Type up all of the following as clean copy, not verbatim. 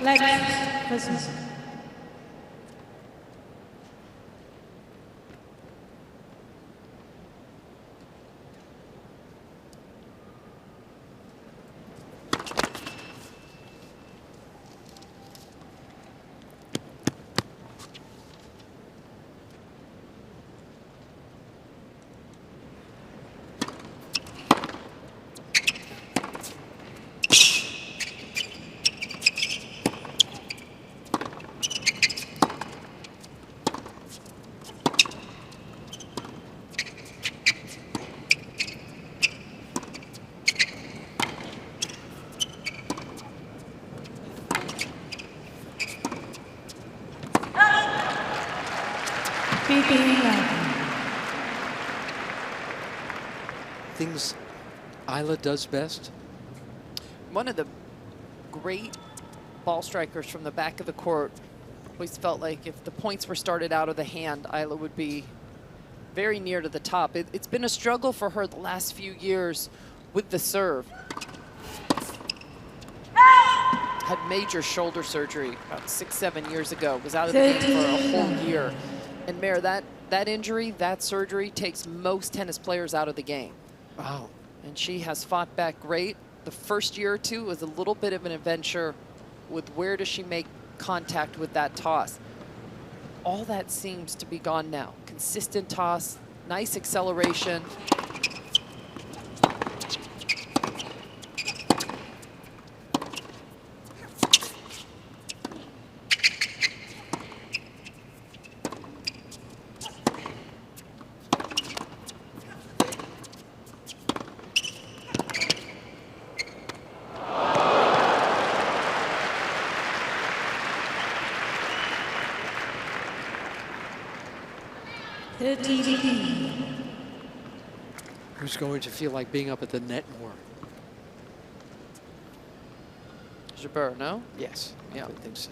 Lex versus Things Ajla does best. One of the great ball strikers from the back of the court. Always felt like if the points were started out of the hand, Ajla would be very near to the top. It's been a struggle for her the last few years with the serve. Had major shoulder surgery about 6-7 years ago. Was out of the game for a whole year. And Mayor, that injury, that surgery takes most tennis players out of the game. Wow. And she has fought back great. The first year or two was a little bit of an adventure with where does she make contact with that toss. All that seems to be gone now. Consistent toss, nice acceleration. Who's going to feel like being up at the net more? Jabeur, no? Yes, Yeah. I would think so.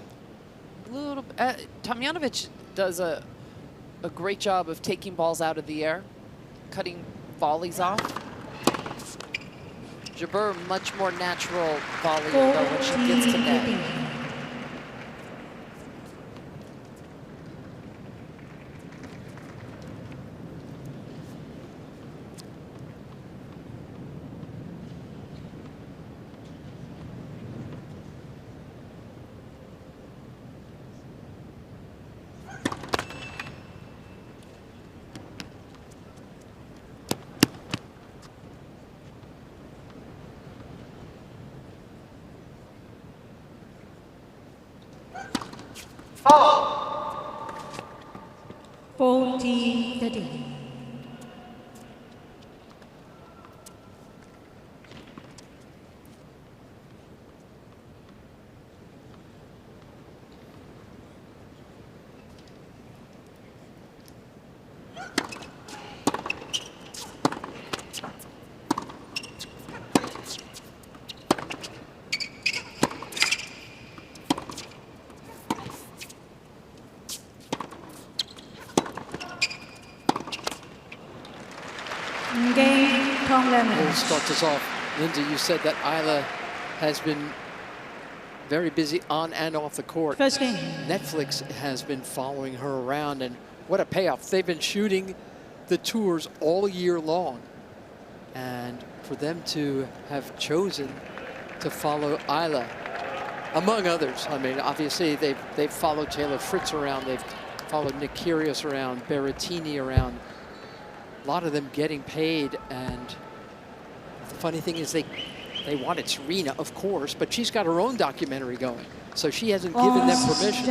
Tomljanovic does a great job of taking balls out of the air, cutting volleys off. Jabeur, much more natural volleyer though when she gets to net. We'll start this off. Linda, you said that Ajla has been very busy on and off the court. First game. Netflix has been following her around, and what a payoff. They've been shooting the tours all year long. And for them to have chosen to follow Ajla, among others, I mean, obviously they've followed Taylor Fritz around, they've followed Nick Kyrgios around, Berrettini around, a lot of them getting paid. And the funny thing is they wanted Serena, of course, but she's got her own documentary going, so she hasn't given them permission.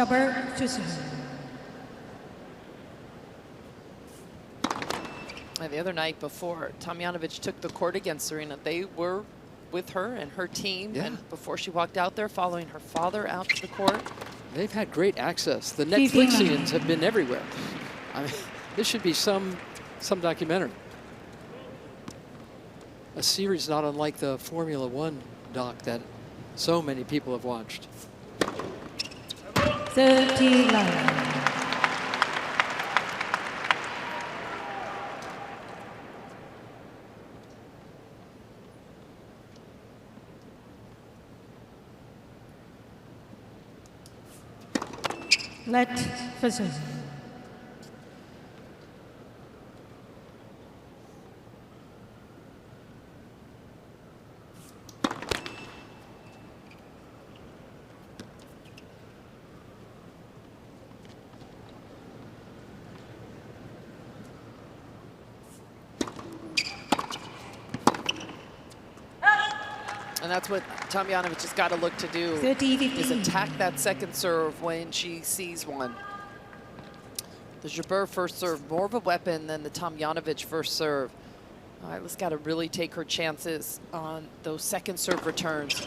And the other night before Tomljanovic took the court against Serena, they were with her and her team, and before she walked out there, following her father out to the court. They've had great access. The Netflixians have been everywhere. I mean, this should be some documentary. A series not unlike the Formula One doc that so many people have watched. 39. Let first serve. And that's what Tomljanovic has got to look to do, 30-15. is attack that second serve when she sees one. The Jabeur first serve, more of a weapon than the Tomljanovic first serve. Isla's got to really take her chances on those second serve returns.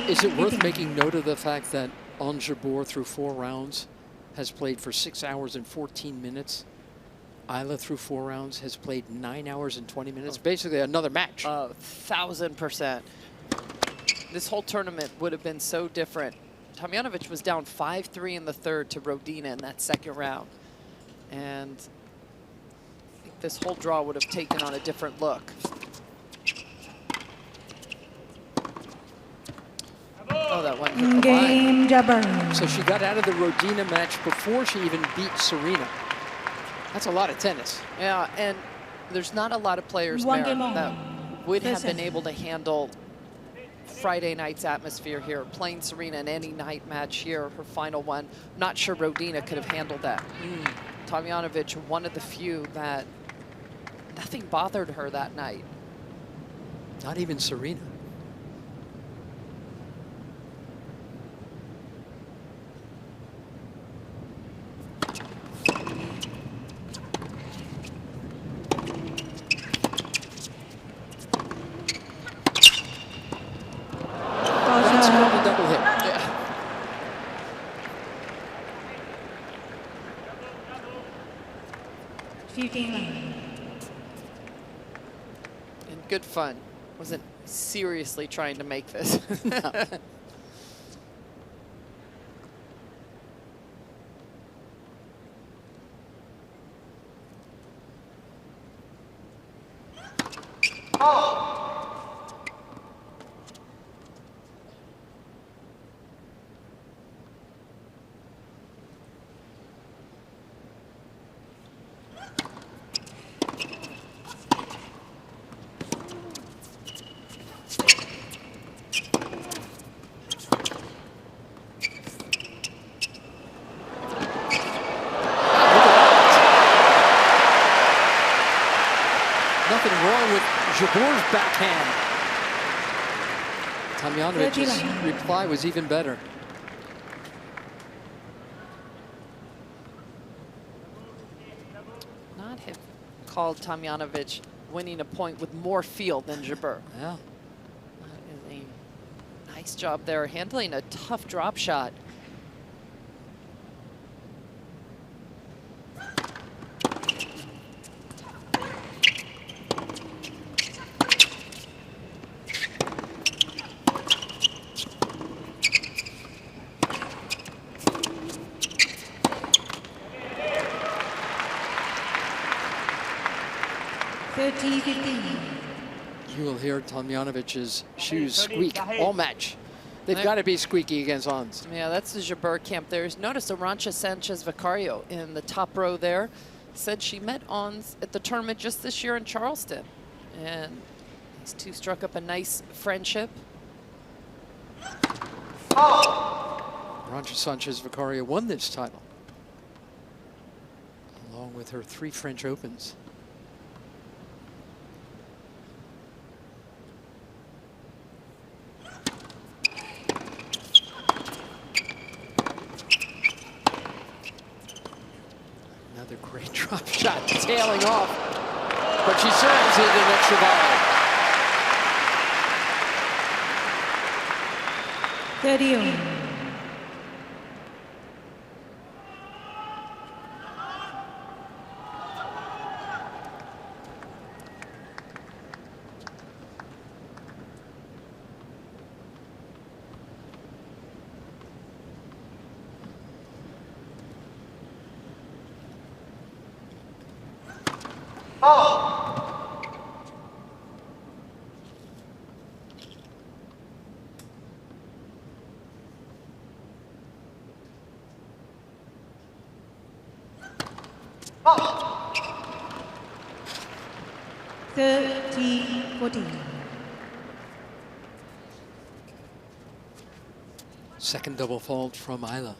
Is it worth making note of the fact that Ons Jabeur through 4 rounds has played for 6 hours and 14 minutes? Ajla through 4 rounds has played 9 hours and 20 minutes. Basically another match. 1000%. This whole tournament would have been so different. Tomljanovic was down 5-3 in the third to Rodina in that second round. And I think this whole draw would have taken on a different look. Oh, that one hit the line. Jabeur. So she got out of the Rodina match before she even beat Serena. That's a lot of tennis. Yeah, and there's not a lot of players, One Mara, game on. that would have been Listen. able to handle Friday night's atmosphere here, playing Serena in any night match here, her final one. Not sure Rodina could have handled that. Tomljanovic, one of the few that nothing bothered her that night. Not even Serena. That's called a double hit. Yeah. And good fun. Wasn't seriously trying to make this. Nothing wrong with Jabeur's backhand. Tomljanovic's reply was even better. Not have called Tomljanovic winning a point with more feel than Jabeur. Yeah. That is a nice job there, handling a tough drop shot. You will hear Tomljanovic's shoes squeak all match. They've got to be squeaky against Ons. Yeah, that's the Jabeur camp there. Notice Arantxa Sanchez Vicario in the top row there. Said she met Ons at the tournament just this year in Charleston. And these two struck up a nice friendship. Arantxa Sanchez Vicario won this title, along with her 3 French Opens. Another great drop shot, tailing off, but she serves it an extra volley. 30. 30-14. Second double fault from Ajla.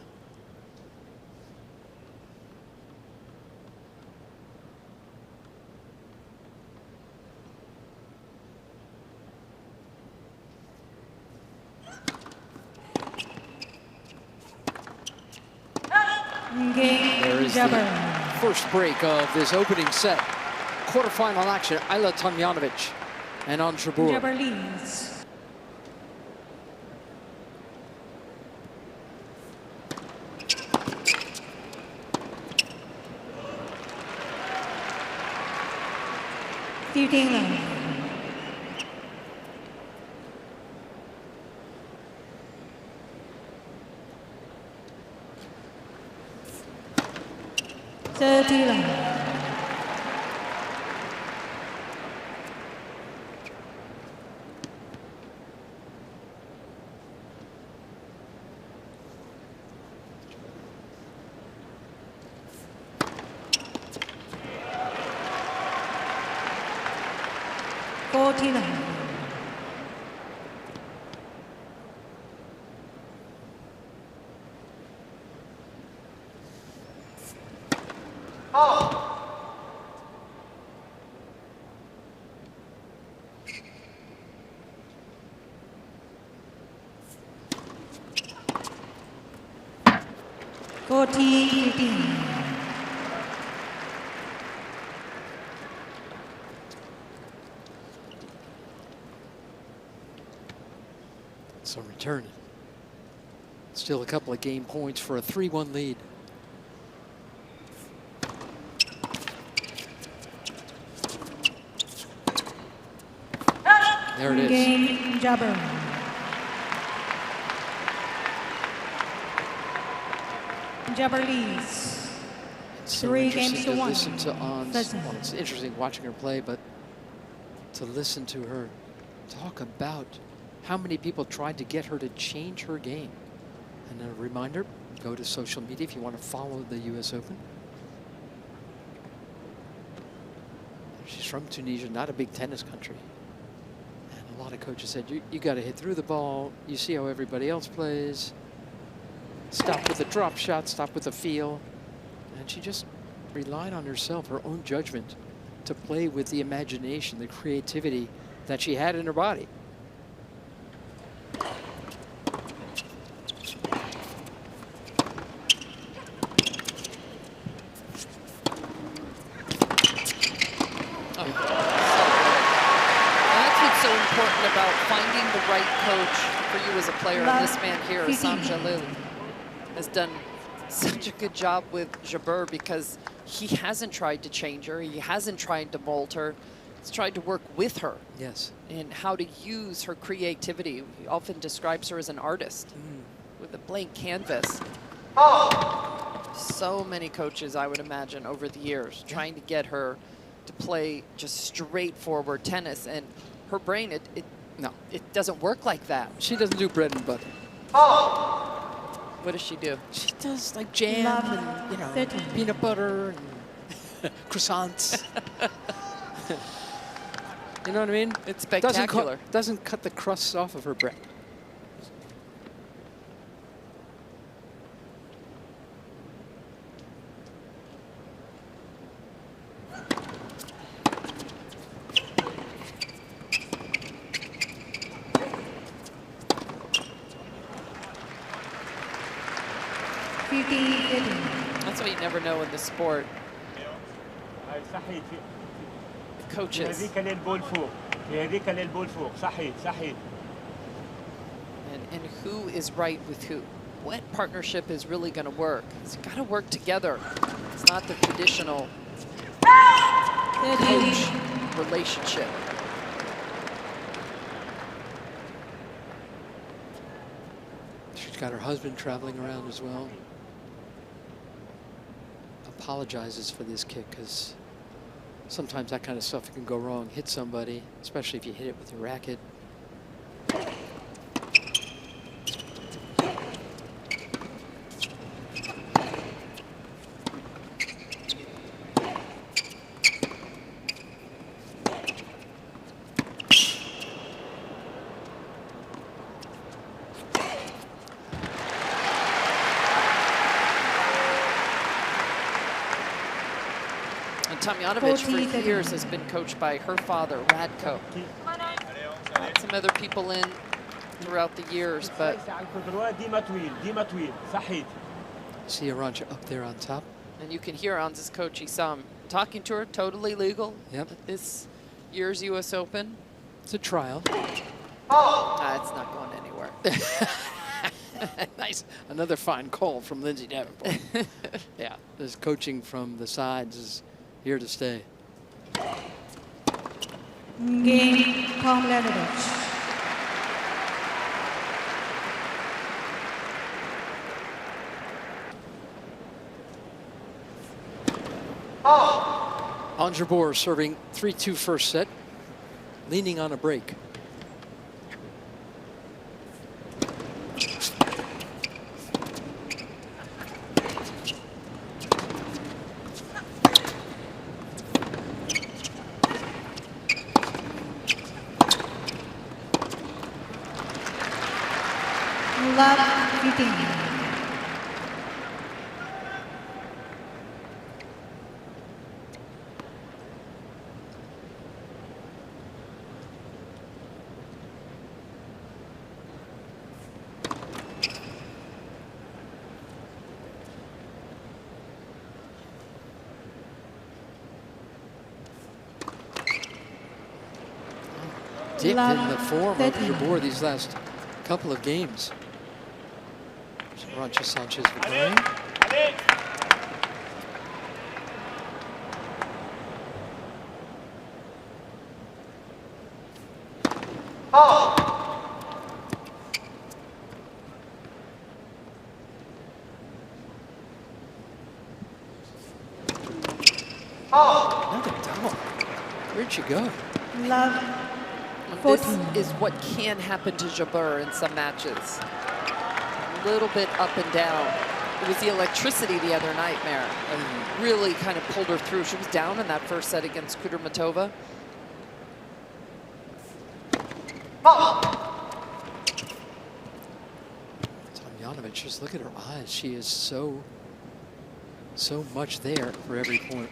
There is the first break of this opening set. Quarterfinal action, Ajla Tomljanovic and Ons Jabeur. Jabeur leads. Shooting. So return. Still a couple of game points for a 3-1 lead. There it is. Game Jabeur. Jabeur leads. It's so 3 games to 1. Listen to Ons. Well, it's interesting watching her play, but to listen to her talk about how many people tried to get her to change her game. And a reminder, go to social media if you want to follow the US Open. She's from Tunisia, not a big tennis country. And a lot of coaches said, you got to hit through the ball. You see how everybody else plays. Stop with the drop shot, stop with the feel. And she just relied on herself, her own judgment, to play with the imagination, the creativity that she had in her body. About finding the right coach for you as a player. And this man here, Ons Jabeur, has done such a good job with Jabeur because he hasn't tried to change her. He hasn't tried to mold her. He's tried to work with her. Yes. And how to use her creativity. He often describes her as an artist with a blank canvas. So many coaches, I would imagine, over the years, trying to get her to play just straightforward tennis. And her brain, it doesn't work like that. She doesn't do bread and butter. What does she do? She does like jam and, you know, peanut butter and croissants. You know what I mean? It's spectacular. Doesn't cut the crusts off of her bread. That's what you never know in the sport. The coaches. And who is right with who? What partnership is really going to work? It's got to work together. It's not the traditional coach relationship. She's got her husband traveling around as well. Apologizes for this kick because sometimes that kind of stuff can go wrong, hit somebody, especially if you hit it with your racket. Tomljanovic for years has been coached by her father, Radko. Got some other people in throughout the years, but See Arantxa up there on top. and you can hear Ons' coach Isam talking to her, totally legal. Yep. At this year's US Open. It's a trial. It's not going anywhere. Nice. Another fine call from Lindsay Davenport. Yeah, this coaching from the sides is here to stay. Game, Tomljanovic. Ons Jabeur serving 3-2 first set, leaning on a break. Love 15. Dip Love in the form of 13. Jabeur these last couple of games. Arantxa Sanchez Vidal. Another double. Where'd she go? Love This 14. is what can happen to Jabeur in some matches. A little bit up and down. It was the electricity the other night, Mare, and really kind of pulled her through. She was down in that first set against Kudermetova. Tomljanovic, just look at her eyes. She is so much there for every point.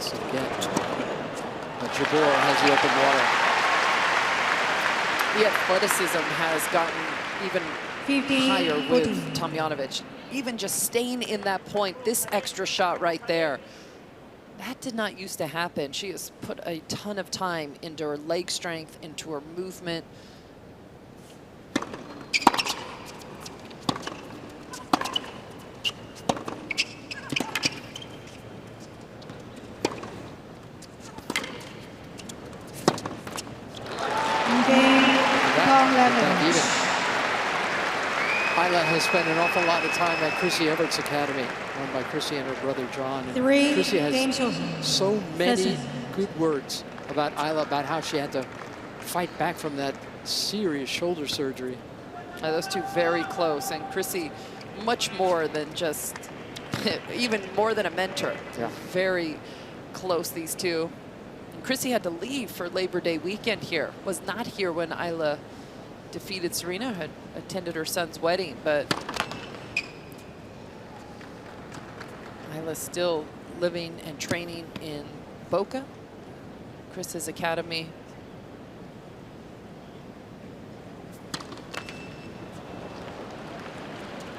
So again, but Jabeur has the open water. The athleticism has gotten even 15, higher 14. with Tomljanovic. Even just staying in that point, this extra shot right there, that did not used to happen. She has put a ton of time into her leg strength, into her movement. Game, Back even. Tomljanovic. Ajla has spent an awful lot of time at Chrissy Everett's academy, run by Chrissy and her brother John. And 3 Chrissy has games over. so many Listen. good words about Ajla, about how she had to fight back from that serious shoulder surgery. Those two very close, and Chrissy much more than just, even more than a mentor. Yeah. Very close, these two. And Chrissy had to leave for Labor Day weekend here. Was not here when Ajla defeated Serena, had attended her son's wedding, but Ajla's still living and training in Boca, Chris's academy.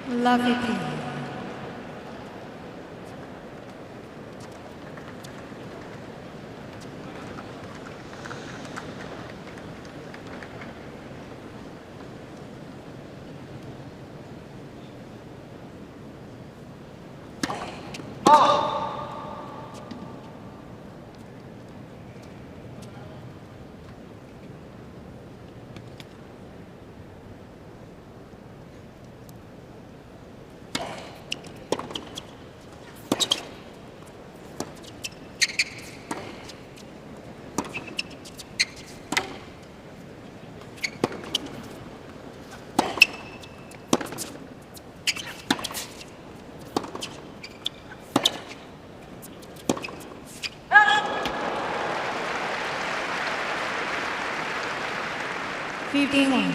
Love 15. 15-1.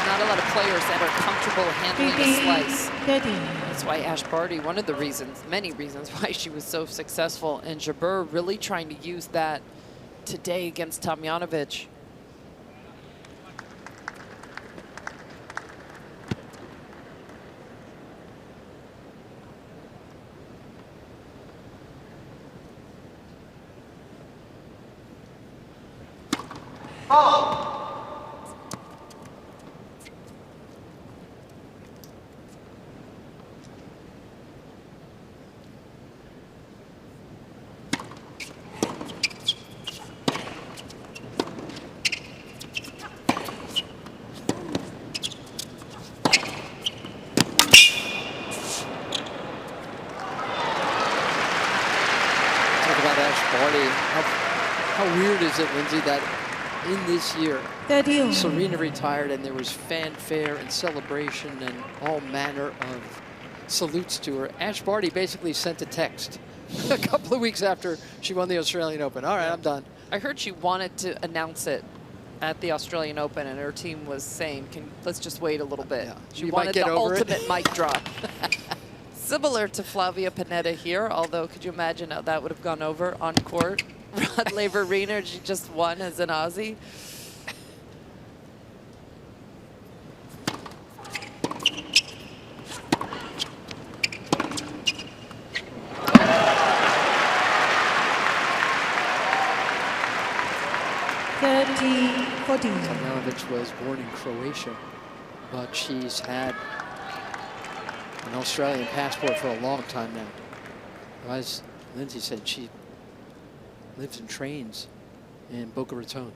Not a lot of players that are comfortable handling a slice. 30. That's why Ash Barty, one of the reasons, many reasons why she was so successful, and Jabeur really trying to use that today against Tomljanovic. How weird is it, Lindsay, that in this year, 30. Serena retired and there was fanfare and celebration and all manner of salutes to her. Ash Barty basically sent a text a couple of weeks after she won the Australian Open. All right, I'm done. I heard she wanted to announce it at the Australian Open, and her team was saying, let's just wait a little bit. Yeah, She you might wanted get the over it. ultimate mic drop. Similar to Flavia Panetta here, although could you imagine how that would have gone over on court? Rod Laver-Reiner, she just won as an Aussie. Tomljanovic was born in Croatia, but she's had an Australian passport for a long time now. As Lindsay said, she lives and trains in Boca Raton.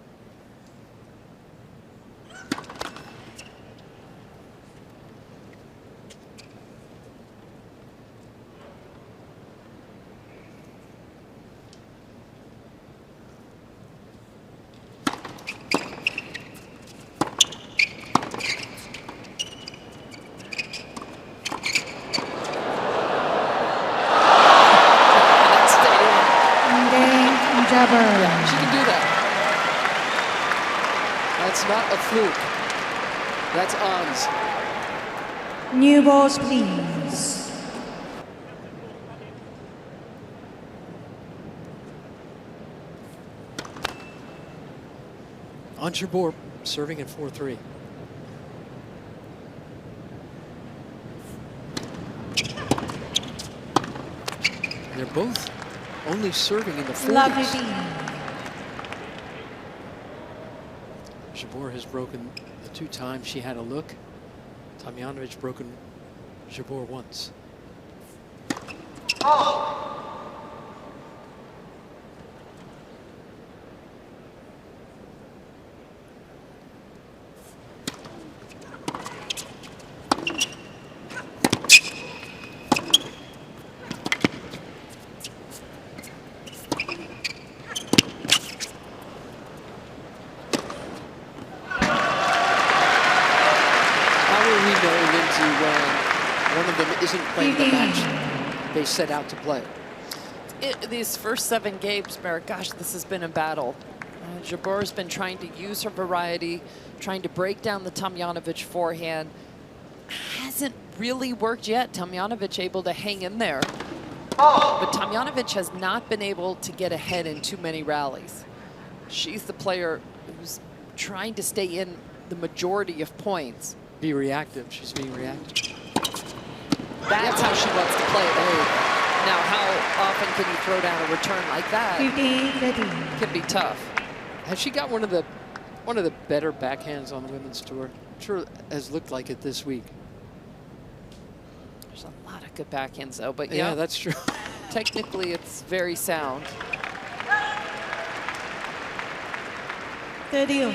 Yeah, she can do that. That's not a fluke. That's Ons. New balls, please. Ons Jabeur serving at 4-3. They're both only serving in the 40s. Lovely. Jabeur has broken the 2 times she had a look. Tomljanovic broken Jabeur once. Isn't playing the match they set out to play. These first 7 games, Merrick, gosh, this has been a battle. Jabeur's been trying to use her variety, trying to break down the Tomljanovic forehand. Hasn't really worked yet. Tomljanovic able to hang in there. But Tomljanovic has not been able to get ahead in too many rallies. She's the player who's trying to stay in the majority of points. Be reactive. She's being reactive. That's how she wants to play it. Now, how often can you throw down a return like that? 15-13. Can be tough. Has she got one of the better backhands on the women's tour? Sure has looked like it this week. There's a lot of good backhands, though. But Yeah, that's true. technically, it's very sound. 30.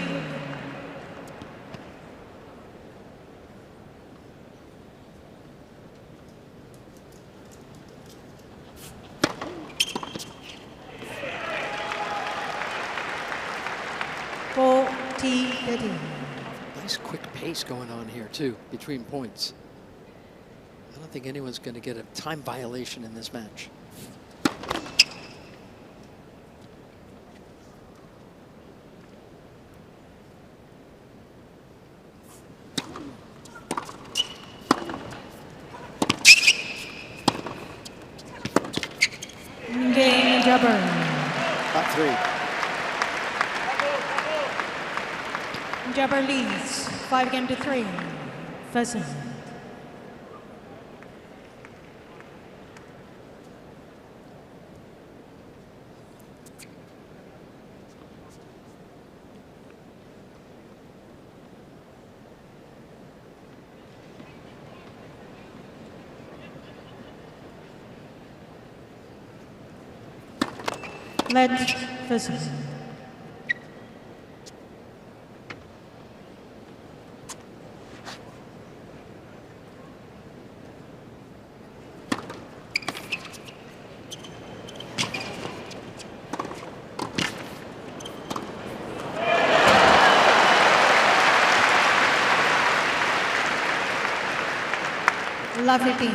Nice quick pace going on here, too, between points. I don't think anyone's going to get a time violation in this match. Game Jabeur. About 3. Jabeur leads 5-3. First set. Let's first set. Lovely team.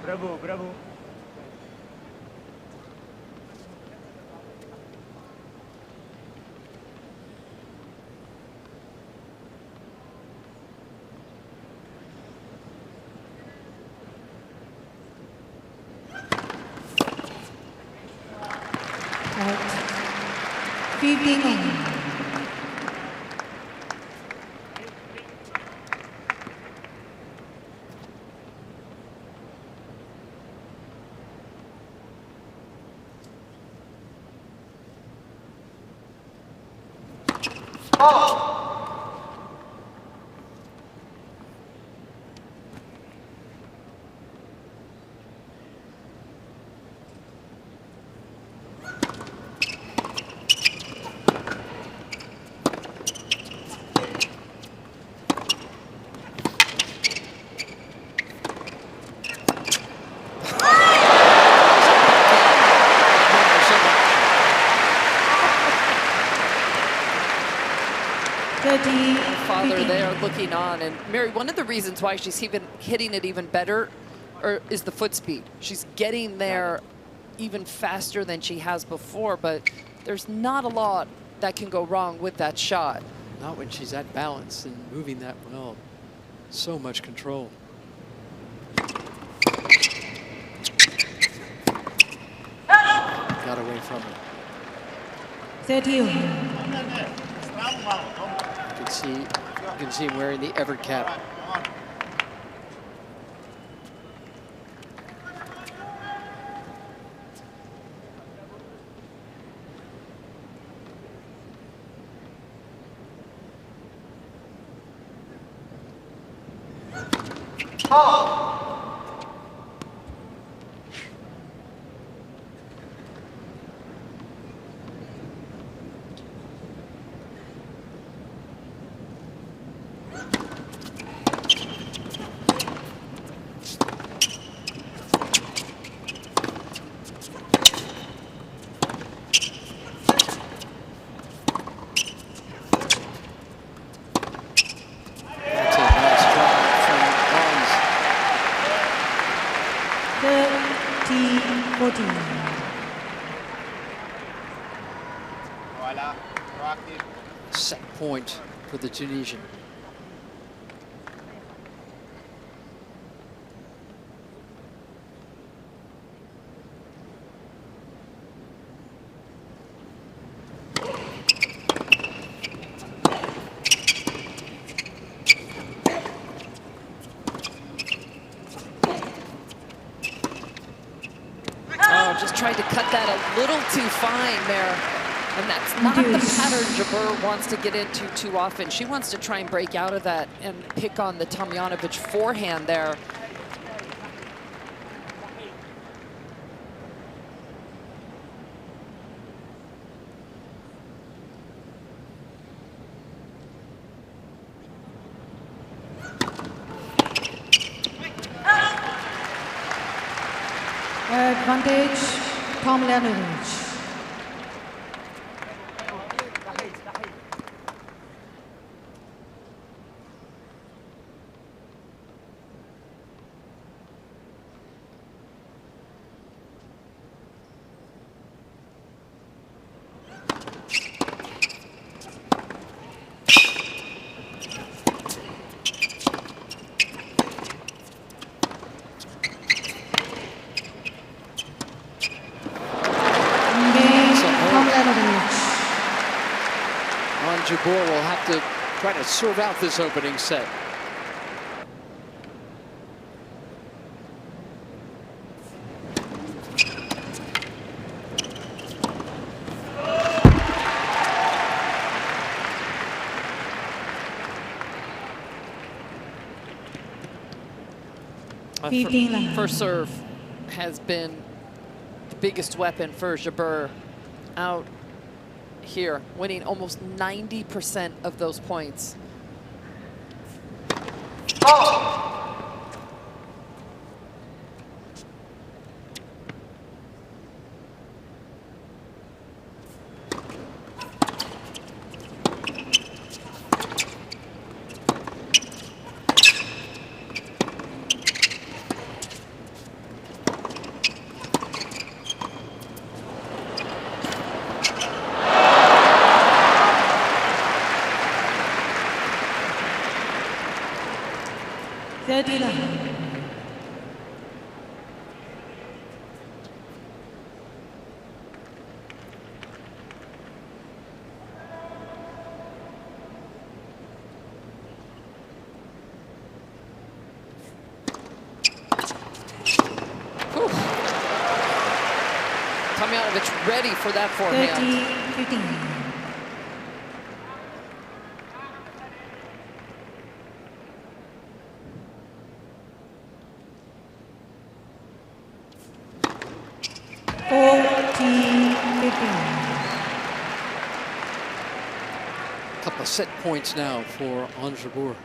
Bravo, bravo. Out. 15. Father there looking on. And Mary, one of the reasons why she's even hitting it even better is the foot speed. She's getting there even faster than she has before, but there's not a lot that can go wrong with that shot. Not when she's at balance and moving that well. So much control. Got away from her. 30. You can see him wearing the Everett cap. That's a nice drive from Ons. 30-14. Voilà, proactive. Set point for the Tunisian. tried to cut that a little too fine there. And that's not the pattern Jabeur wants to get into too often. She wants to try and break out of that and pick on the Tomljanovic forehand there. Advantage, Tomljanovic. Ons Jabeur will have to try to serve out this opening set. First serve has been the biggest weapon for Jabeur out here, winning almost 90% of those points. Tomljanovic ready for that forehand. 30-15. Couple of set points now for Ons Jabeur.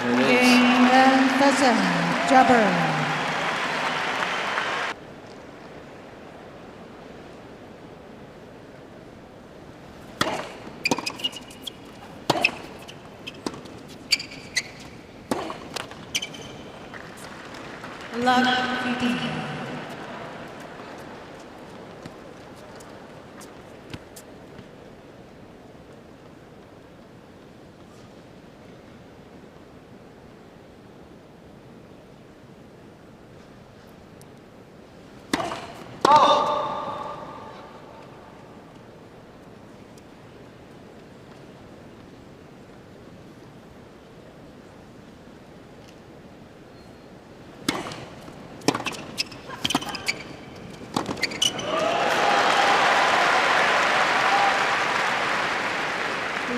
Game and dozen, Jabeur. Luck 15.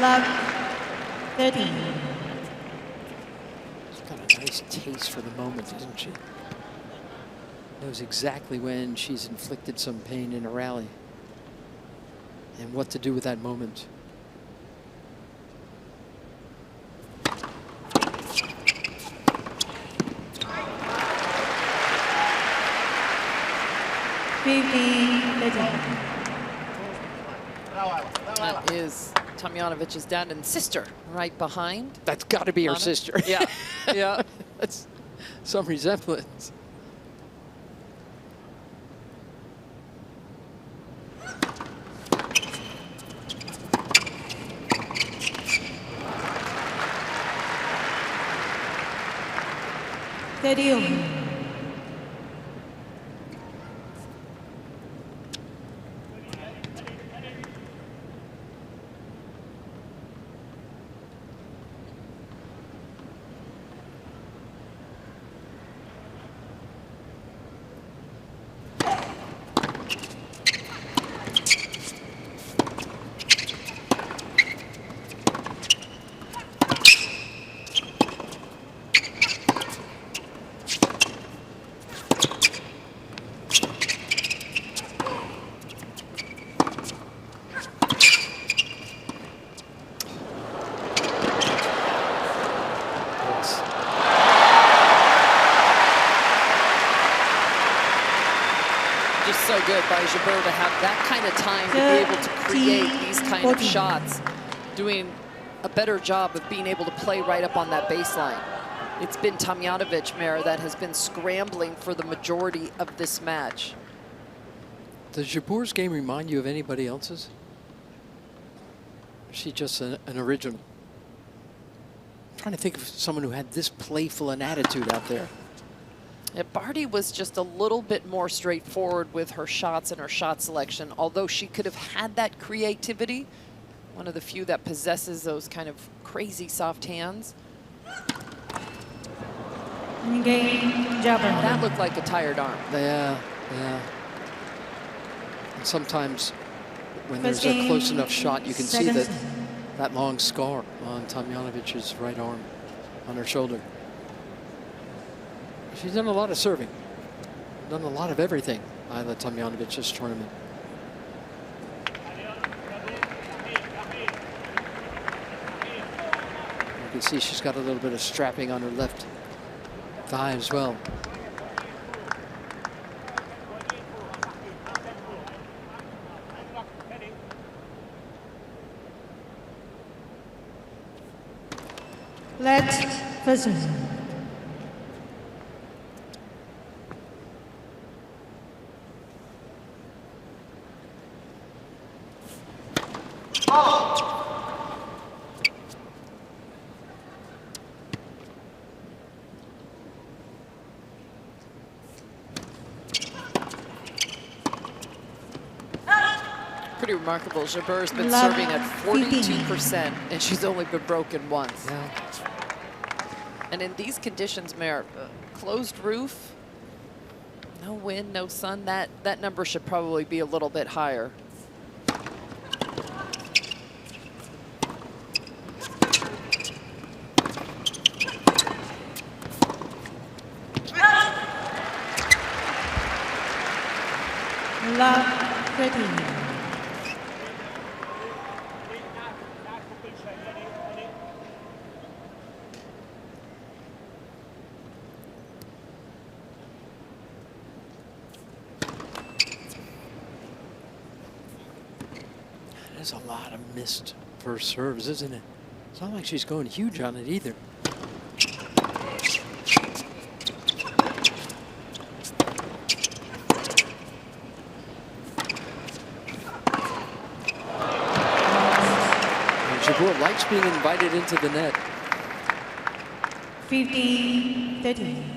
Luck 30. She's got a nice taste for the moment, doesn't she? Knows exactly when she's inflicted some pain in a rally and what to do with that moment. That is Tomljanovic's dad and sister right behind. That's got to be her sister. Yeah, yeah. That's some resemblance. really good by Jabeur to have that kind of time to be able to create these kind of shots, doing a better job of being able to play right up on that baseline. It's been Tomljanovic, Mare, that has been scrambling for the majority of this match. Does Jabeur's game remind you of anybody else's? Or is she just an original? I'm trying to think of someone who had this playful an attitude out there. Yeah, Barty was just a little bit more straightforward with her shots and her shot selection, although she could have had that creativity. One of the few that possesses those kind of crazy soft hands. That looked like a tired arm. Yeah, yeah. And sometimes when there's a close enough shot, you can see that long scar on Tomljanovic's right arm on her shoulder. She's done a lot of serving, done a lot of everything, Ajla Tomljanovic this tournament. You can see she's got a little bit of strapping on her left thigh as well. Let's visit. Pretty remarkable. Jabeur's been serving at 42%, and she's only been broken once. Yeah. And in these conditions, Mare, closed roof, no wind, no sun, that number should probably be a little bit higher. There's a lot of missed first serves, isn't it? It's not like she's going huge on it either. Jabeur likes being invited into the net. 15-13.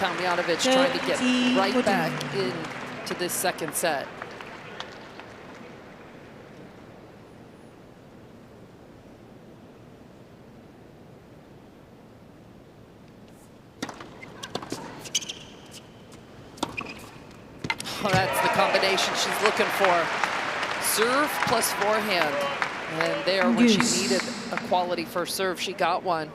Tomljanovic trying to get right back into this second set. Oh, that's the combination she's looking for. Serve plus forehand. And there, when she needed a quality first serve, she got one.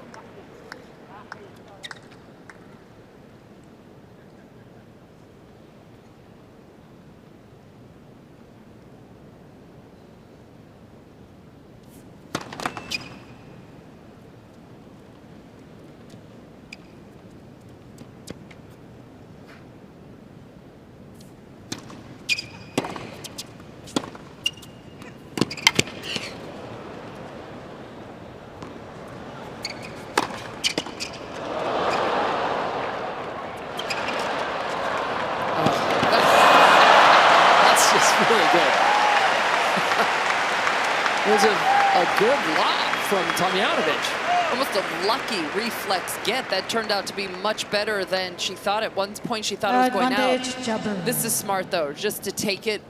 was a good lob from Tomljanovic. Almost a lucky reflex get that turned out to be much better than she thought. At one point she thought it was going out. Jabeur. This is smart though, just to take it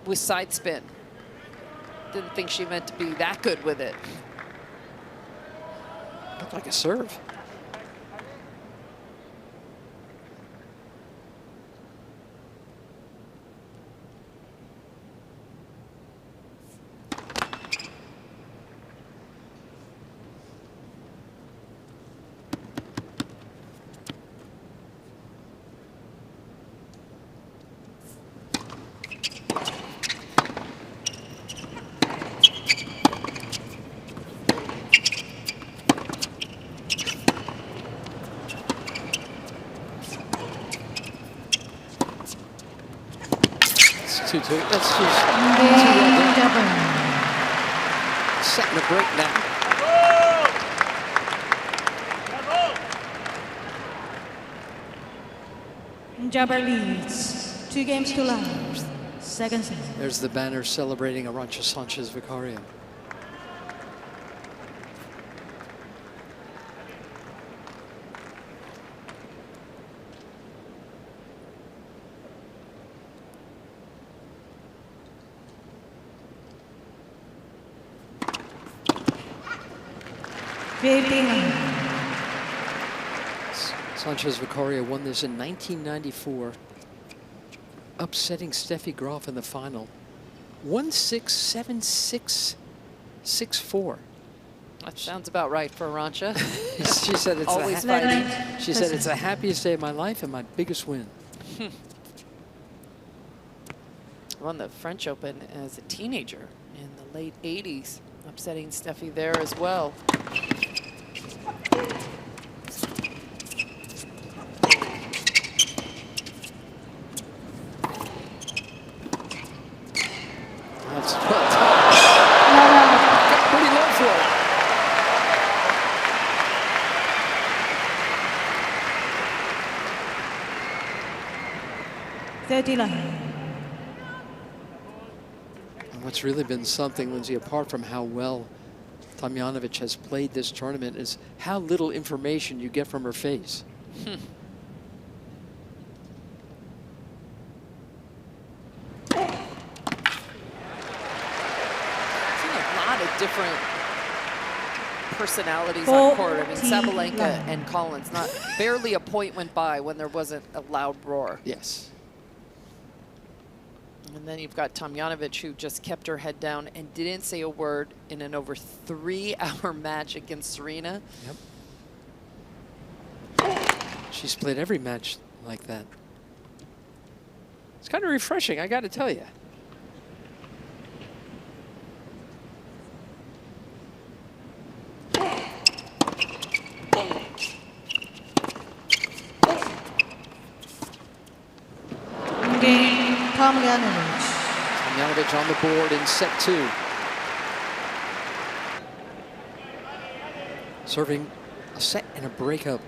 with side spin. Didn't think she meant to be that good with it. Looked like a serve. That's just setting the break now. Jabeur leads 2 games to love. Second set. There's the banner celebrating Arantxa Sanchez Vicario. Sanchez Vicario won this in 1994, upsetting Steffi Graf in the final. 1-6, 7-6, 6-4. That sounds about right for Arantxa. She said it's always fighting. She said it's the happiest day of my life and my biggest win. Won the French Open as a teenager in the late 80s, upsetting Steffi there as well. That's pretty low for it. And what's really been something, Lindsay, apart from how well Tomljanovic has played this tournament, is how little information you get from her face. Different personalities on court. I mean, Sabalenka and Collins, barely a point went by when there wasn't a loud roar. Yes. And then you've got Tomljanovic, who just kept her head down and didn't say a word in an over 3-hour match against Serena. Yep. She's played every match like that. It's kind of refreshing, I got to tell you. Tomljanovic on the board in set 2. Serving a set and a breakup.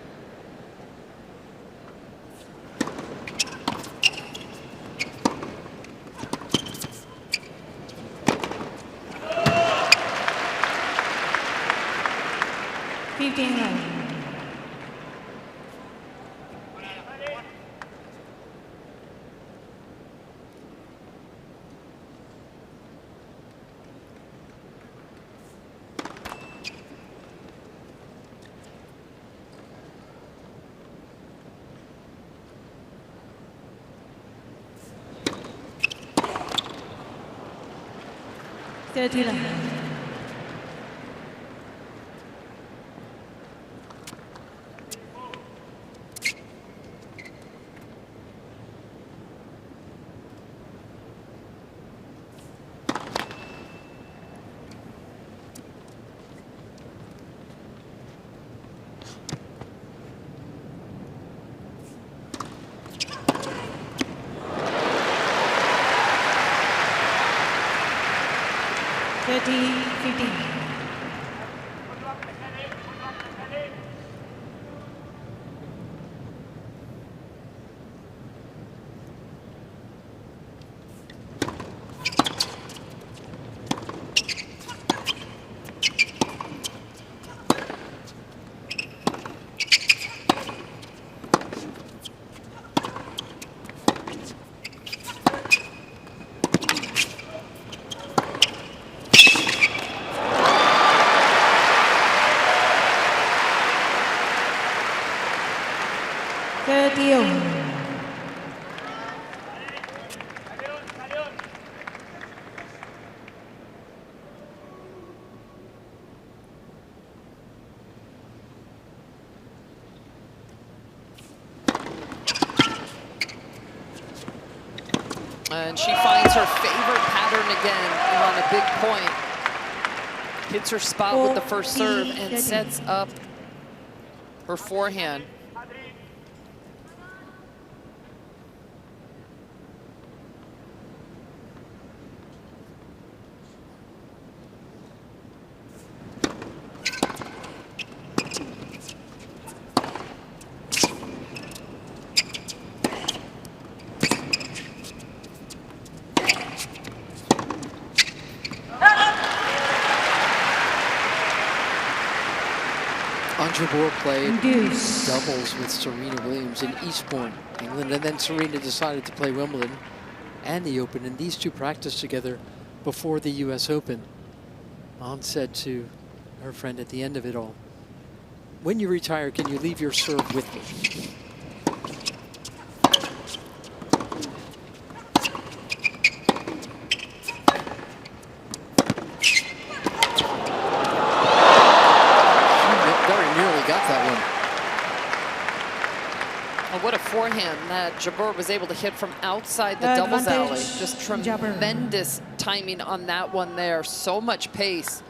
And she finds her favorite pattern again on a big point. Hits her spot with the first serve and sets up her forehand. Ons Jabeur played doubles with Serena Williams in Eastbourne, England, and then Serena decided to play Wimbledon and the Open, and these two practiced together before the US Open. Ons said to her friend at the end of it all, "When you retire, can you leave your serve with me?" What a forehand that Jabeur was able to hit from outside the doubles alley. Just tremendous timing on that one there. So much pace.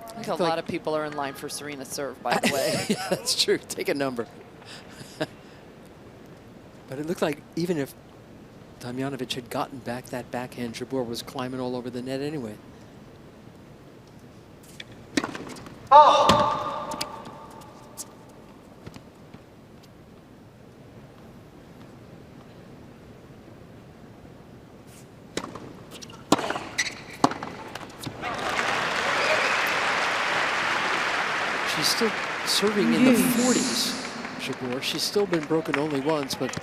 I think a lot of people are in line for Serena's serve, by the way. Yeah, that's true. Take a number. But it looked like even if Tomljanovic had gotten back that backhand, Jabeur was climbing all over the net anyway. Oh! She's still serving in the 40s, Jabeur. She's still been broken only once, but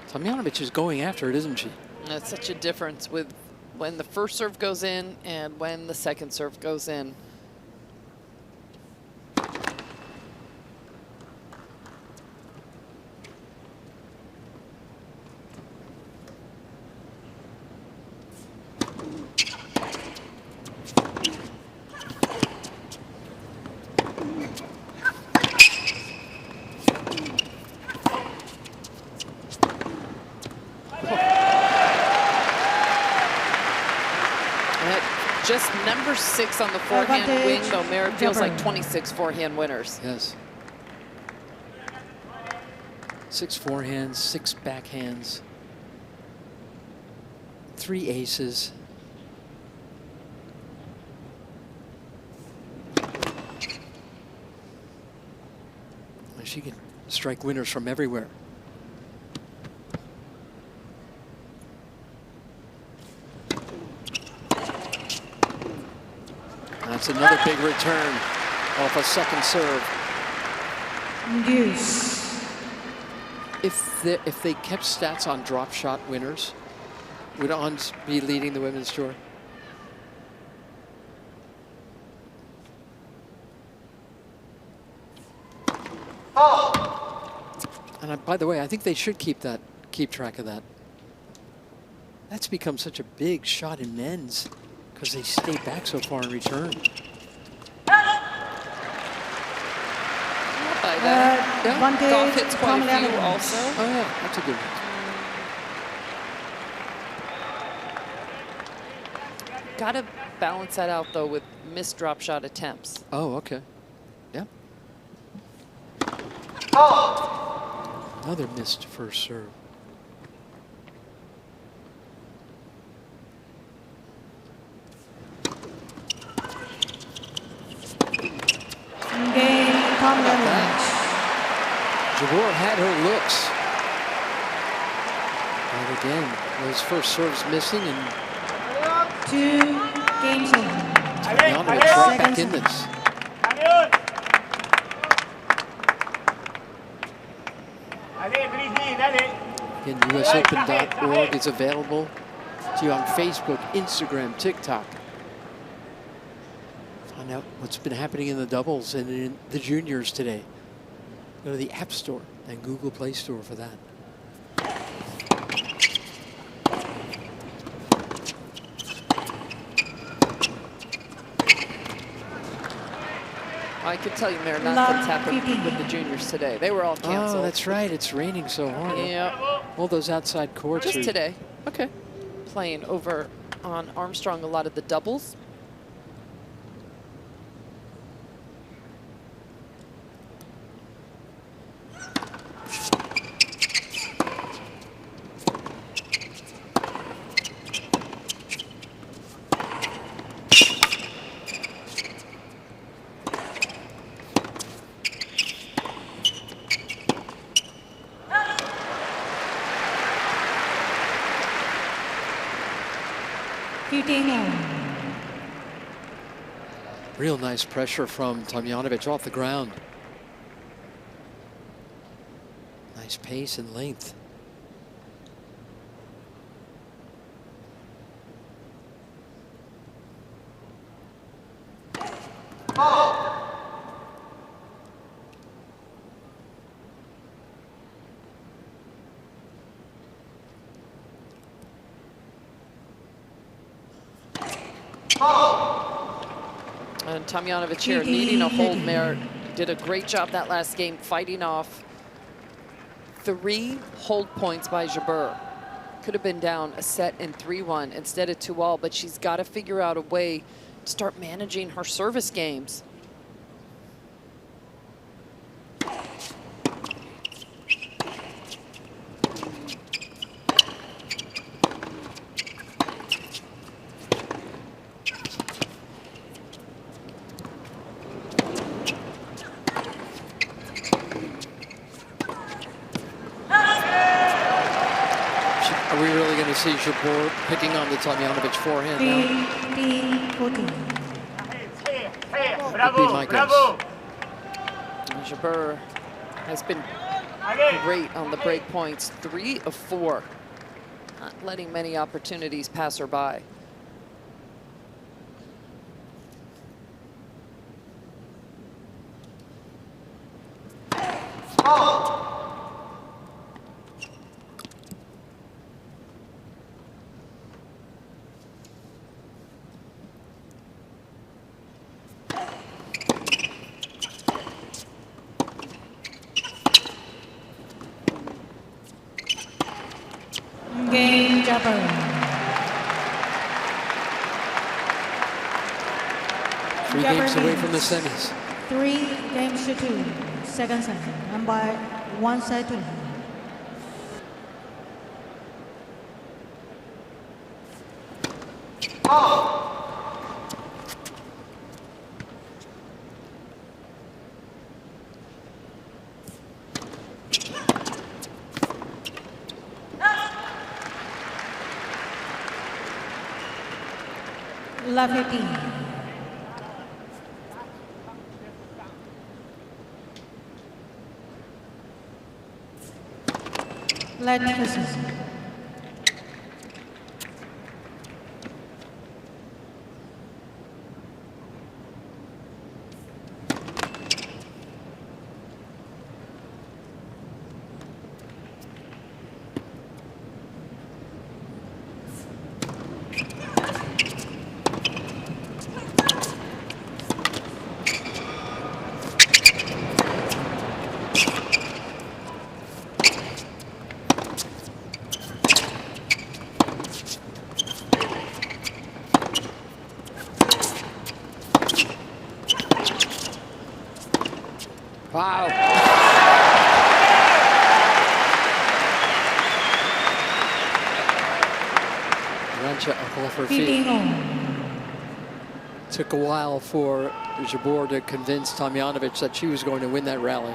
Tomljanovic is going after it, isn't she? That's such a difference with when the first serve goes in and when the second serve goes in. Just number 6 on the forehand wing, though Merritt feels like 26 forehand winners. Yes. 6 forehands, 6 backhands, 3 aces. And she can strike winners from everywhere. That's another big return off a second serve. Deuce. If they kept stats on drop shot winners, would Ons be leading the women's tour? And by the way, I think they should keep track of that. That's become such a big shot in men's, because they stay back so far in return. By that. Golf hits quite a few also. Oh yeah, that's a good one. Got to balance that out though with missed drop shot attempts. Oh, okay. Yeah. Another missed first serve. Jabeur had her looks. And again, those first serves missing, and 2 games over. Tomljanovic right back in this. Again, USOpen.org is available to you on Facebook, Instagram, TikTok. Find out what's been happening in the doubles and in the juniors today. Go to the App Store and Google Play Store for that. I could tell you, Mayor, nothing's happened with the juniors today. They were all canceled. Oh, that's right. It's raining so hard. Yeah. All those outside courts Just are today. Okay. Playing over on Armstrong a lot of the doubles. Real nice pressure from Tomljanovic off the ground. Nice pace and length. And Tomljanovic here needing a hold there. Did a great job that last game fighting off 3 hold points by Jabeur. Could have been down a set in 3-1 instead of 2-all, but she's got to figure out a way to start managing her service games. Are we really going to see Jabeur picking on the Tomljanovic forehand now? 14. Would be my guess. And Jabeur has been great on the break points, 3 of 4. Not letting many opportunities pass her by. Game Jabeur. 3 games away from the semis. 3 games to 2. Second set. And by 1 set to 0. Love 15. Let versus. Wow. Rancha up off her feet. Took a while for Jabeur to convince Tomljanovic that she was going to win that rally.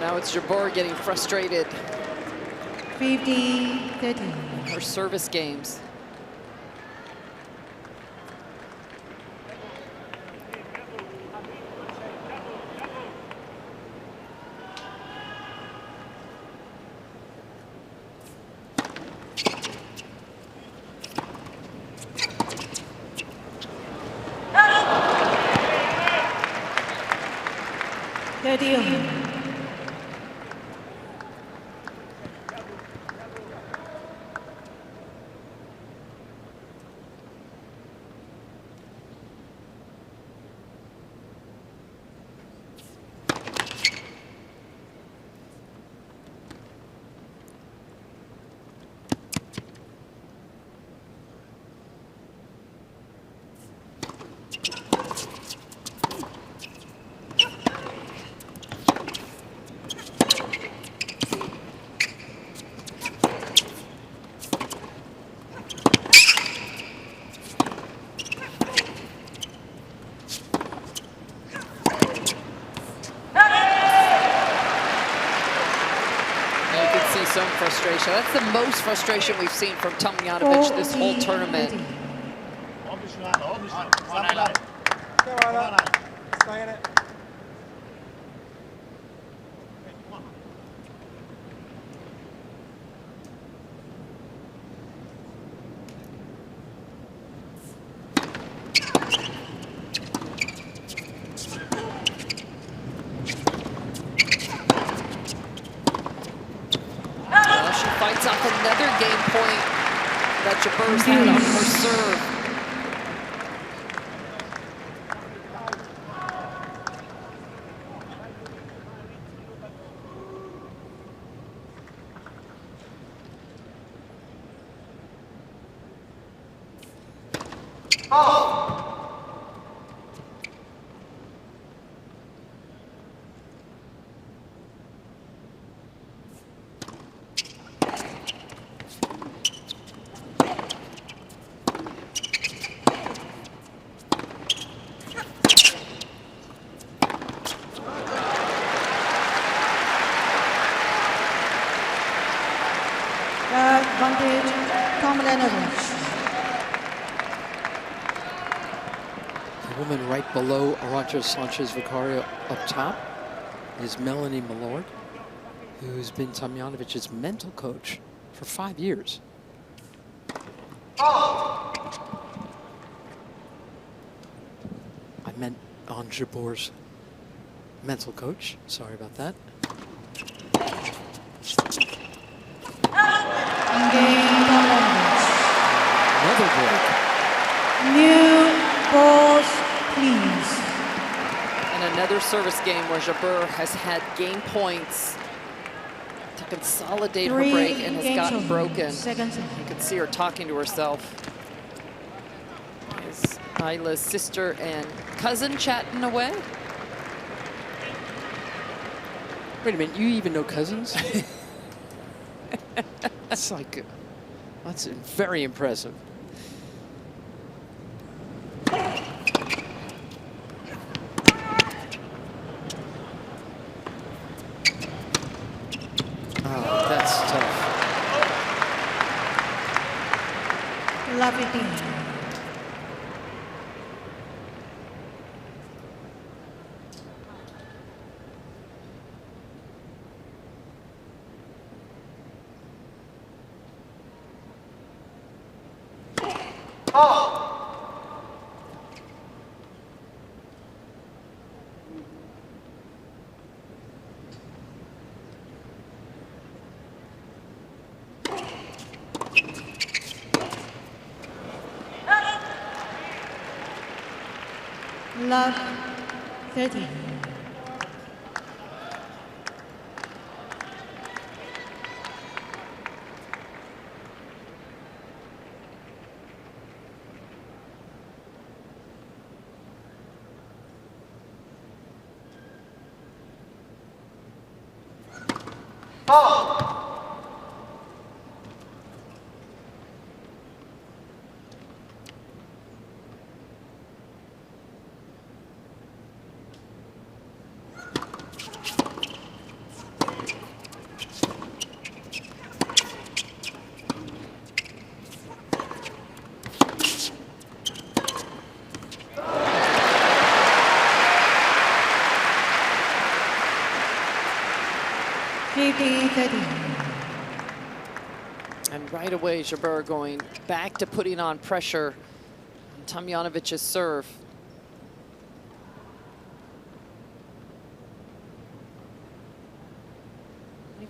Now it's Jabeur getting frustrated. 50-13. Her service games. 30. Some frustration. That's the most frustration we've seen from Tomljanovic this whole tournament. Fights off another game point that Jabeur's had on her serve. Advantage, Tomljanovic. The woman right below Arantxa Sanchez-Vicario up top is Melanie Millard, who's been Tomljanovic's mental coach for 5 years. I meant Ons Jabeur's mental coach. Sorry about that. Another break. New balls, please. And another service game where Jabeur has had game points to consolidate her break and has gotten broken. You can see her talking to herself. Is Ajla's sister and cousin chatting away? Wait a minute, you even know cousins? That's like, that's very impressive. Oh, that's tough. Love it. Love 30. And right away, Jabeur going back to putting on pressure on Tomljanovic's serve.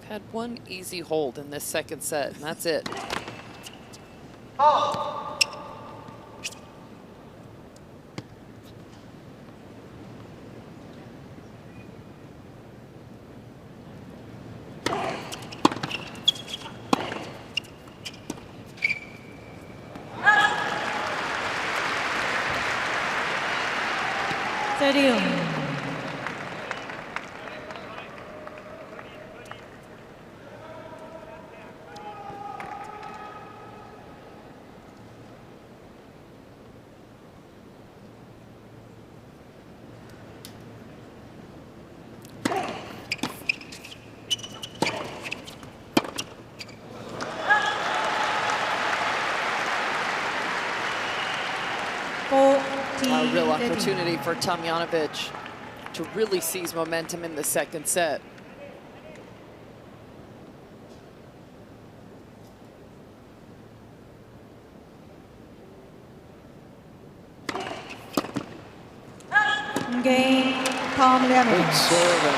Had one easy hold in this second set, and that's it. A real opportunity for Tomljanovic to really seize momentum in the second set. Game, Tomljanovic. Big serve, and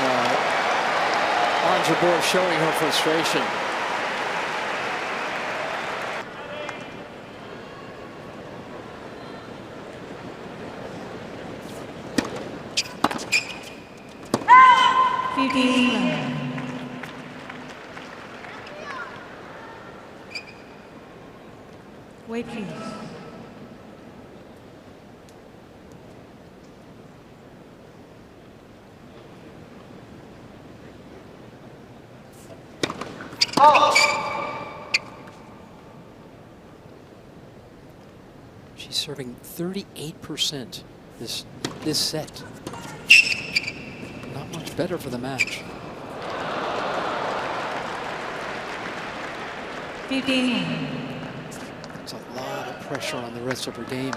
Ons Jabeur showing her frustration. Wait, please. She's serving 38% this set. Not much better for the match. 15. It's a lot of pressure on the rest of her game.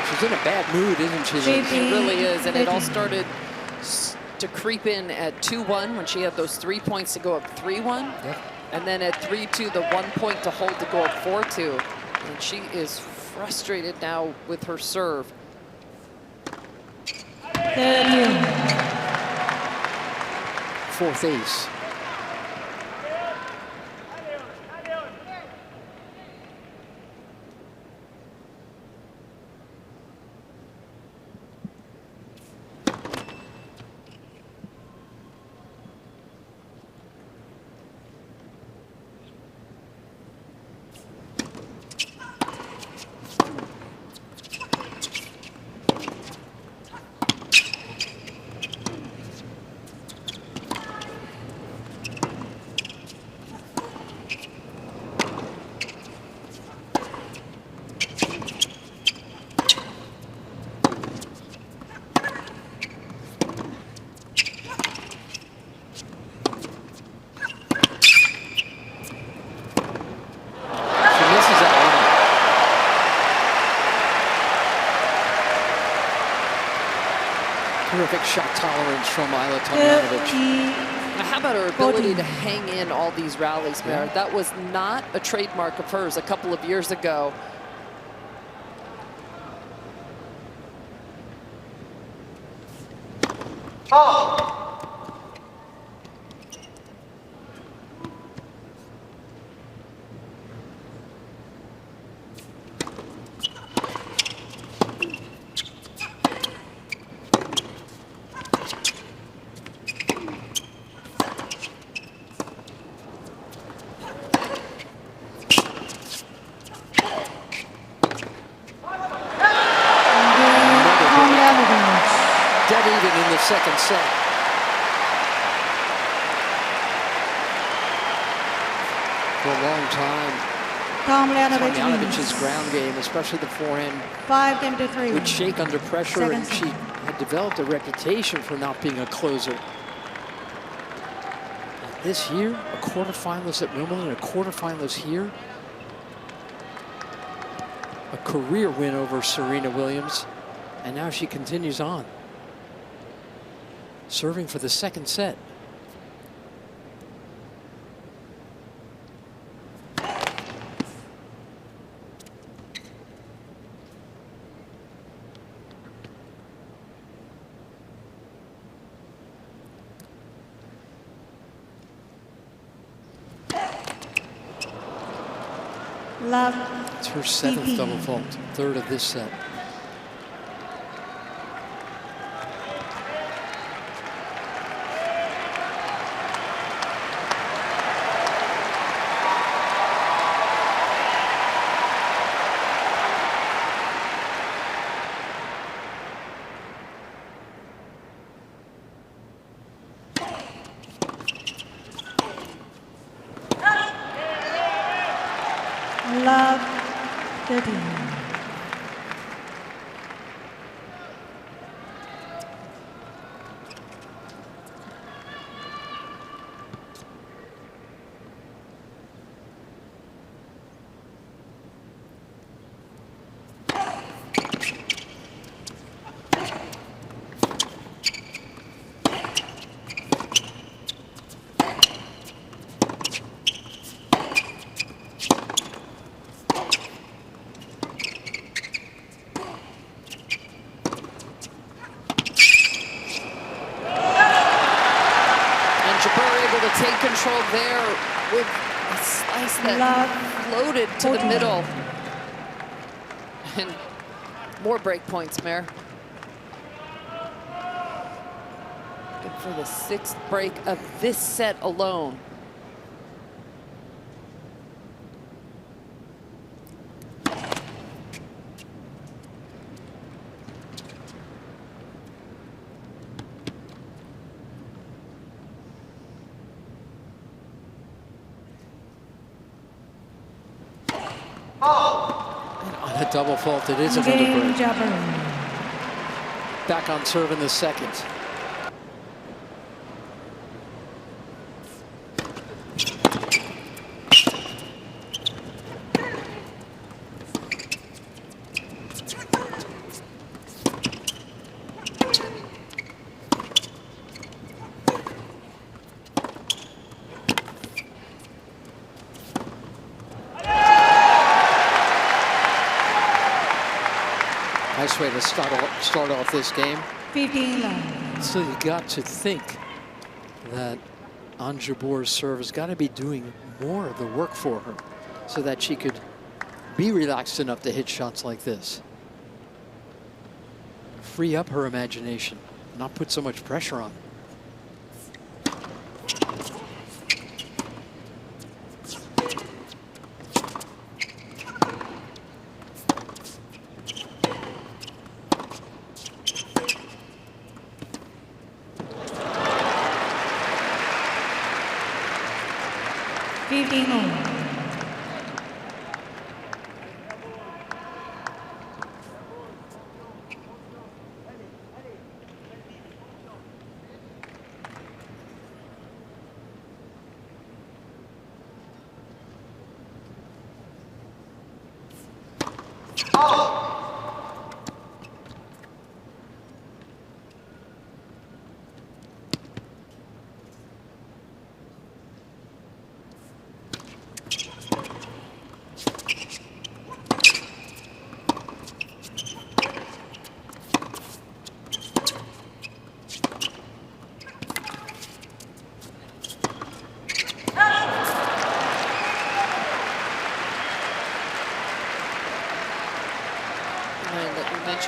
She's in a bad mood, isn't she? She really is, and it all started to creep in at 2-1 when she had those 3 points to go up 3-1. Yep. And then at 3-2, the 1 point to hold to go up 4-2. And she is frustrated now with her serve. Fourth ace. Terrific shot tolerance from Ajla Tomljanovic. Now, how about her ability to hang in all these rallies, Merritt? That was not a trademark of hers a couple of years ago. Dead even in the second set. For a long time, Tomljanovic's ground game, especially the forehand, 5-3. would shake under pressure, and she had developed a reputation for not being a closer. And this year, a quarterfinalist at Wimbledon, a quarterfinalist here. a career win over Serena Williams. And now she continues on, serving for the second set. It's her 7th double fault, 3rd of this set. Love 13. Take control there with a slice that floated to the middle. And more break points, Mare. Good for the 6th break of this set alone. On a double fault, it is another break. Back on serve in the second. Nice way to start off this game. 15 love. So you got to think that Ons Jabeur's serve has got to be doing more of the work for her so that she could be relaxed enough to hit shots like this. Free up her imagination, not put so much pressure on her.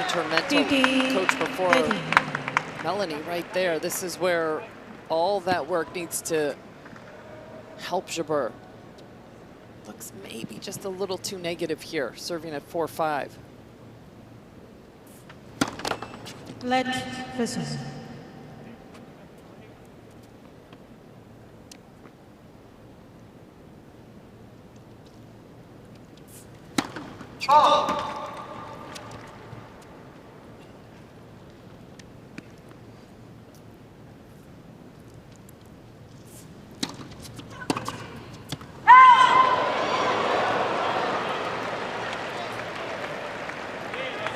Her mental coach before, Melanie, right there. This is where all that work needs to help Jabeur. Looks maybe just a little too negative here, serving at 4-5. Let's listen.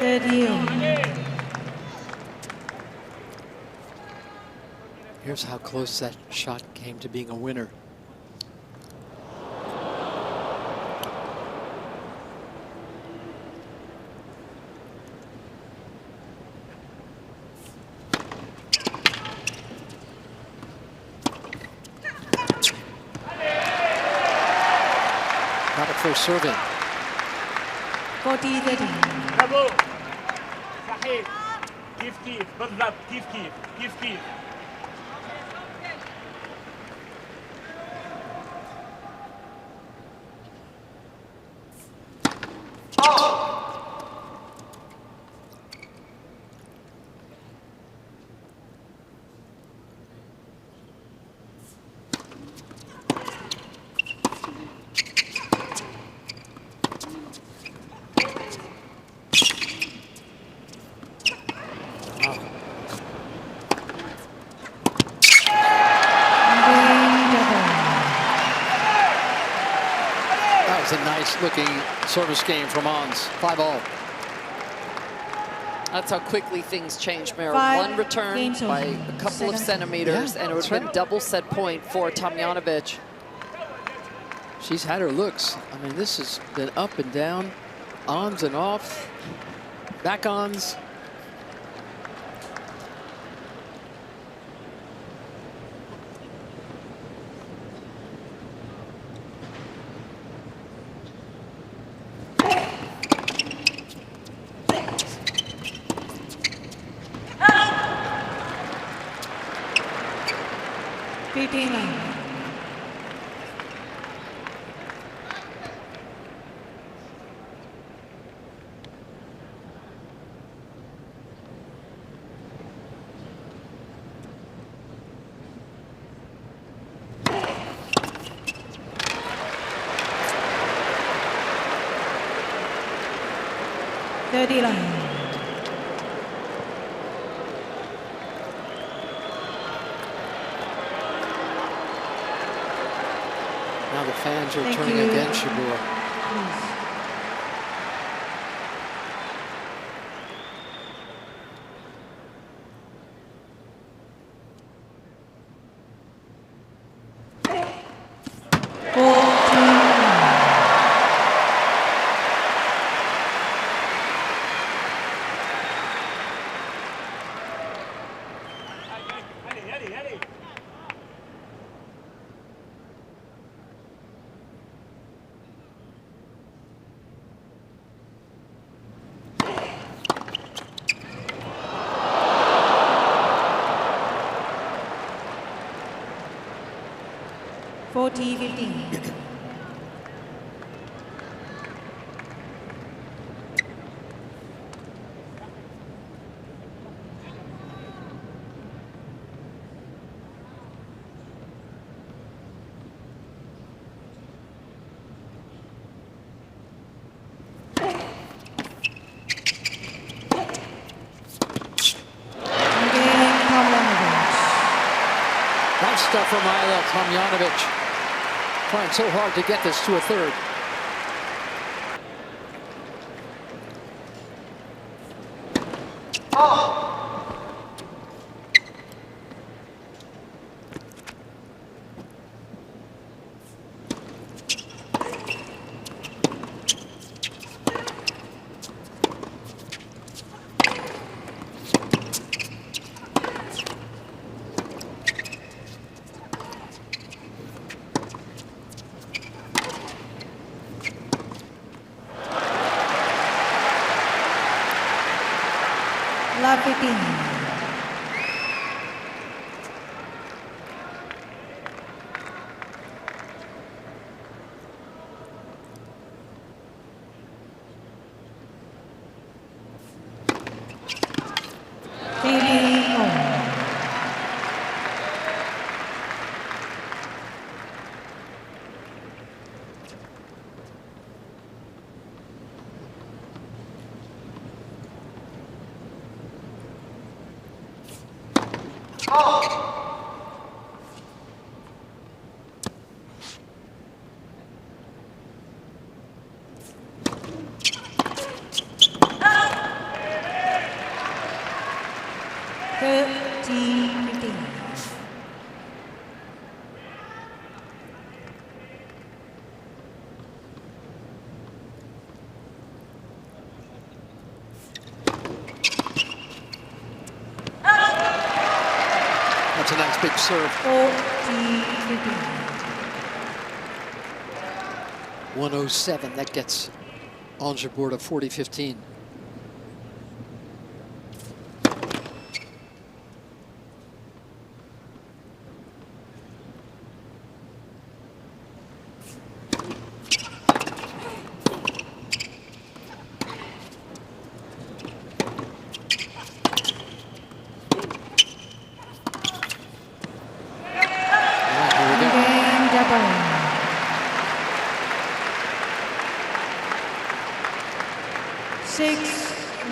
30 all. Here's how close that shot came to being a winner. Got it for serving. 40-30. برافو صحيح كيف كيف بالضبط كيف كيف كيف كيف A nice looking service game from Ons. 5-all. That's how quickly things change, Mayor. 5 One return games by over. a couple of 7. centimeters, Yeah, and it would that's have been right. double set point for Tomljanovic. She's had her looks. I mean, this has been up and down, ons and off, back ons. line. Now the fans are Thank turning you. against Jabeur. Please. $40-15. Nice stuff from Ajla Tomljanovic. Trying so hard to get this to a third. Love 15. big serve. 40-15. 107, that gets Ons Jabeur to 40-15.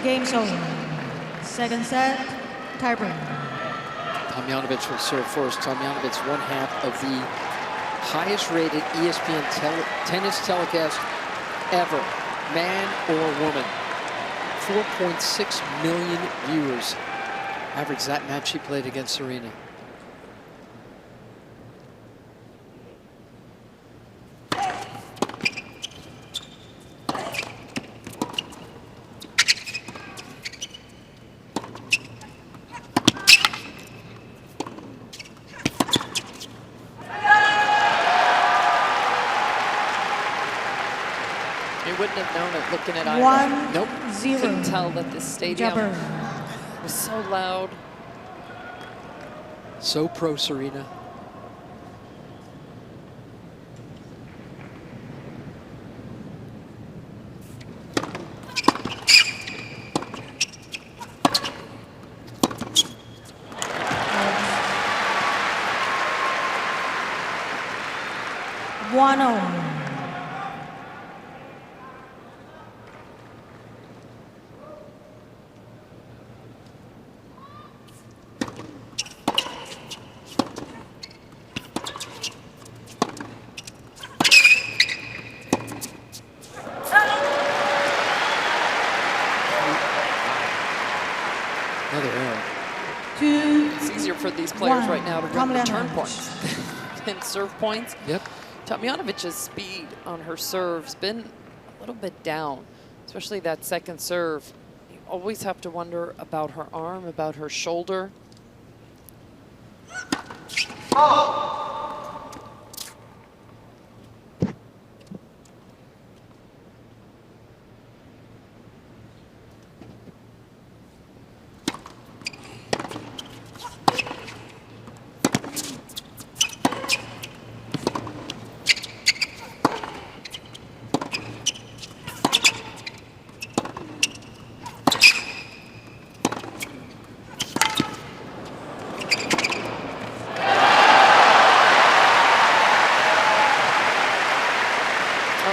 Games over. Second set, tiebreak. Tomljanovic will serve first. Tomljanovic, one half of the highest rated ESPN tennis telecast ever, man or woman. 4.6 million viewers average that match she played against Serena. Wouldn't have known it looking at Ajla. Nope. 1-0. Couldn't tell that the stadium Jabeur. was so loud. So pro Serena. One-oh. Another error. It's easier for these players right now to run return Tomljanovic. points and serve points. Yep. Tomljanovic's speed on her serve's been a little bit down, especially that second serve. You always have to wonder about her arm, about her shoulder.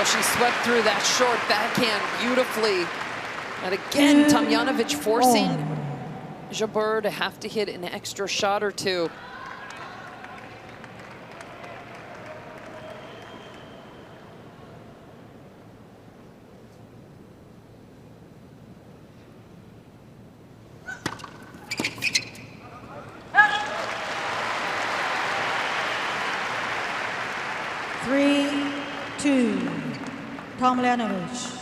She swept through that short backhand beautifully. And again, Tomljanovic forcing Jabeur to have to hit an extra shot or two. Tomljanovic.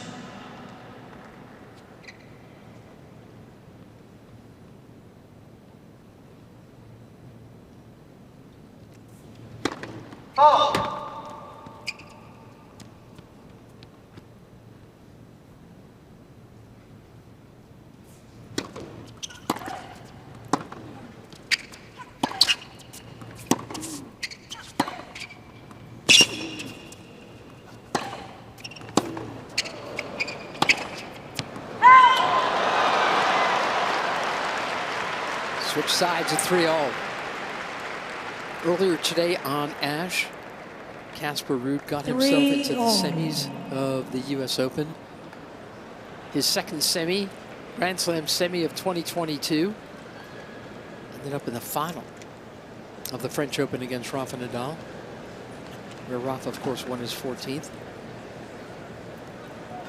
Switch sides at 3-all. Earlier today on Ash, Casper Ruud got himself into the semis of the US Open. His second semi, Grand Slam semi of 2022. Ended up in the final of the French Open against Rafa Nadal, where Rafa, of course, won his 14th.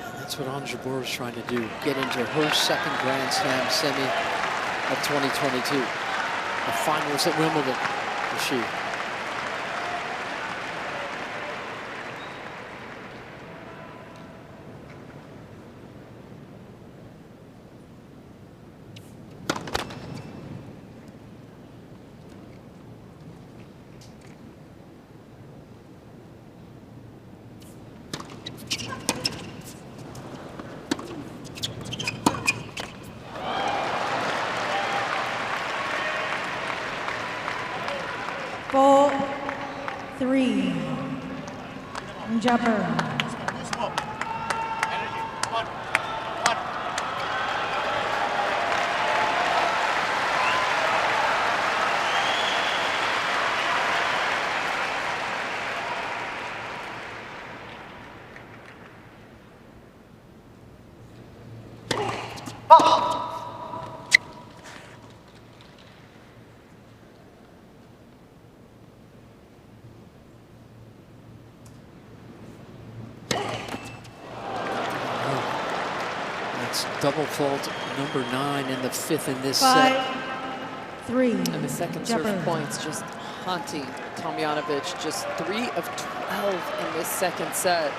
And that's what Ons Jabeur is trying to do, get into her second Grand Slam semi of 2022. The finals at Wimbledon for she. 3. Ons Jabeur. Energy. One. One. That's double fault number 9 and the 5th in this 5, set. 3. And the second serve Jabeur. points just haunting Tomljanovic. Just 3 of 12 in this second set.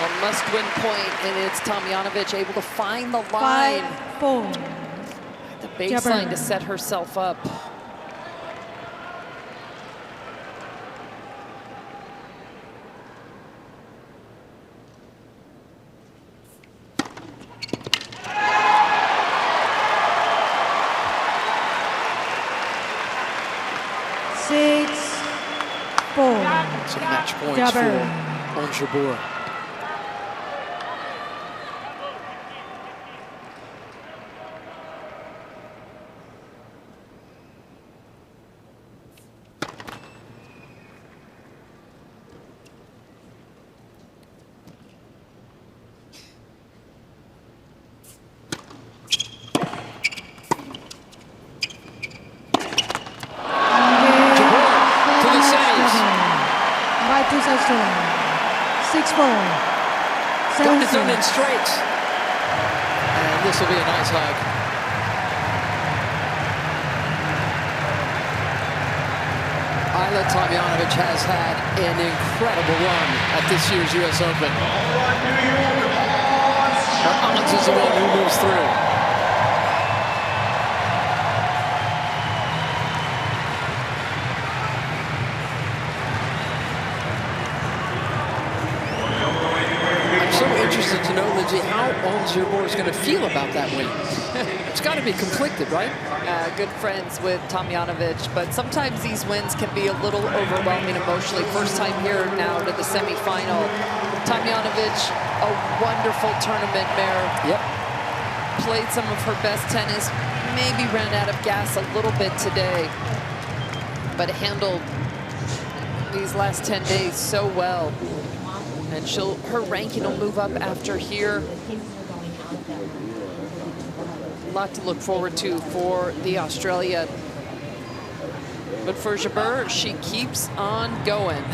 A must-win point, and it's Tomljanovic able to find the line, 5, 4. the baseline Jabeur. to set herself up. Six, 4. Some match points Jabeur. for Ons Jabeur. By 2 sets to 1. 6-4. Got it done 7-6. in straight. And this will be a nice hug. Ajla Tomljanovic has had an incredible run at this year's US Open. But Ons is the one who moves through. I'm so interested to know, Lindsay, how Ons Jabeur is going to feel about that win. It's got to be conflicted, right? Good friends with Tomljanovic, but sometimes these wins can be a little overwhelming emotionally. First time here now to the semifinal. Tomljanovic, a wonderful tournament mare. Yep. Played some of her best tennis, maybe ran out of gas a little bit today, but handled these last 10 days so well. And her ranking will move up after here. A lot to look forward to for the Australian. But for Jabeur, she keeps on going.